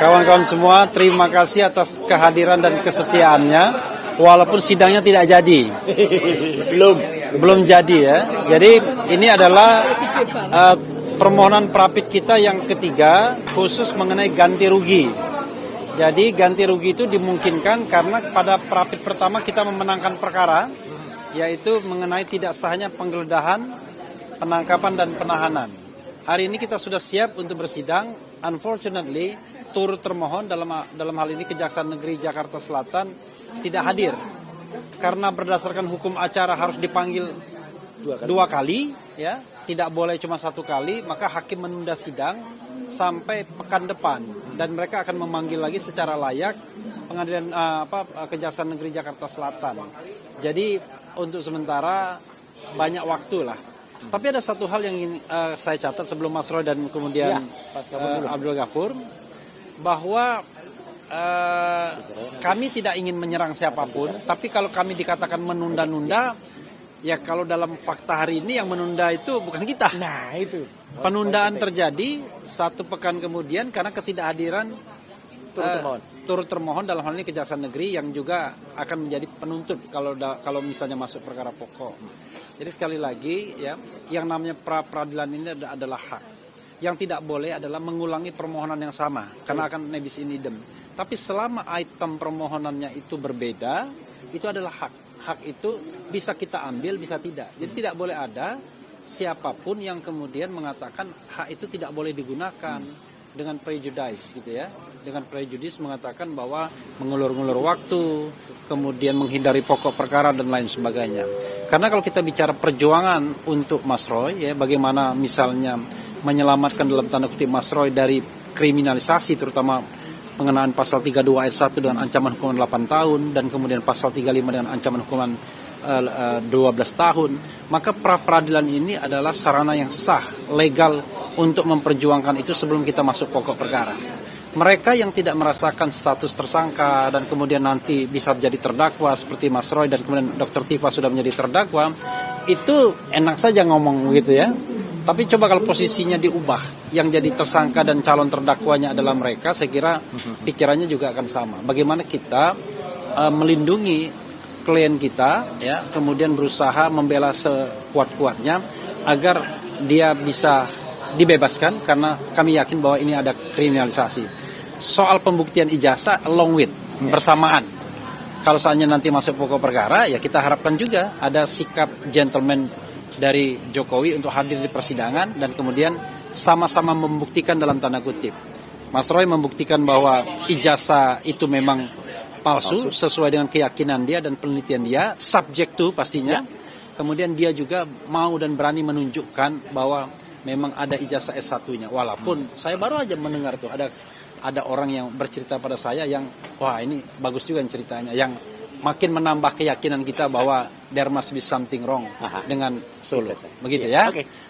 Kawan-kawan semua, terima kasih atas kehadiran dan kesetiaannya. Walaupun sidangnya tidak jadi. Belum jadi ya. Jadi ini adalah permohonan prapit kita yang ketiga khusus mengenai ganti rugi. Jadi ganti rugi itu dimungkinkan karena pada prapit pertama kita memenangkan perkara, yaitu mengenai tidak sahnya penggeledahan, penangkapan dan penahanan. Hari ini kita sudah siap untuk bersidang. Unfortunately, turut termohon dalam hal ini Kejaksaan Negeri Jakarta Selatan tidak hadir karena berdasarkan hukum acara harus dipanggil dua kali, ya, tidak boleh cuma satu kali. Maka hakim menunda sidang sampai pekan depan dan mereka akan memanggil lagi secara layak pengadilan Kejaksaan Negeri Jakarta Selatan. Jadi untuk sementara banyak waktu lah. Tapi ada satu hal yang ingin saya catat sebelum Mas Roy dan kemudian Abdul Ghafur, bahwa kami tidak ingin menyerang siapapun, tapi kalau kami dikatakan menunda-nunda, ya kalau dalam fakta hari ini yang menunda itu bukan kita. Nah itu. Penundaan terjadi satu pekan kemudian karena ketidakhadiran turut termohon dalam hal ini Kejaksaan Negeri yang juga akan menjadi penuntut kalau misalnya masuk perkara pokok. Jadi sekali lagi ya, yang namanya pra-peradilan ini adalah hak. Yang tidak boleh adalah mengulangi permohonan yang sama karena akan nebis in idem. Tapi selama item permohonannya itu berbeda, itu adalah hak. Hak itu bisa kita ambil, bisa tidak. Jadi tidak boleh ada siapapun yang kemudian mengatakan hak itu tidak boleh digunakan dengan prejudice gitu ya. Dengan prejudice mengatakan bahwa mengulur-ngulur waktu, kemudian menghindari pokok perkara dan lain sebagainya. Karena kalau kita bicara perjuangan untuk Mas Roy ya, bagaimana misalnya menyelamatkan dalam tanda kutip Mas Roy dari kriminalisasi, terutama pengenaan pasal 32 ayat 1 dengan ancaman hukuman 8 tahun dan kemudian pasal 35 dengan ancaman hukuman 12 tahun, maka pra-peradilan ini adalah sarana yang sah, legal untuk memperjuangkan itu sebelum kita masuk pokok perkara. Mereka yang tidak merasakan status tersangka dan kemudian nanti bisa jadi terdakwa seperti Mas Roy dan kemudian Dr. Tifa sudah menjadi terdakwa, itu enak saja ngomong begitu ya. Tapi coba kalau posisinya diubah, yang jadi tersangka dan calon terdakwanya adalah mereka, saya kira pikirannya juga akan sama. Bagaimana kita melindungi klien kita, ya, kemudian berusaha membela sekuat-kuatnya agar dia bisa dibebaskan karena kami yakin bahwa ini ada kriminalisasi. Soal pembuktian ijazah along with, bersamaan. Kalau saatnya nanti masuk pokok perkara, ya kita harapkan juga ada sikap gentleman dari Jokowi untuk hadir di persidangan dan kemudian sama-sama membuktikan dalam tanda kutip. Mas Roy membuktikan bahwa ijazah itu memang palsu sesuai dengan keyakinan dia dan penelitian dia, subject to pastinya. Kemudian dia juga mau dan berani menunjukkan bahwa memang ada ijazah S1-nya. Walaupun saya baru aja mendengar tuh ada orang yang bercerita pada saya yang wah ini bagus juga ceritanya, yang makin menambah keyakinan kita bahwa there must be something wrong dengan Solo. Begitu ya.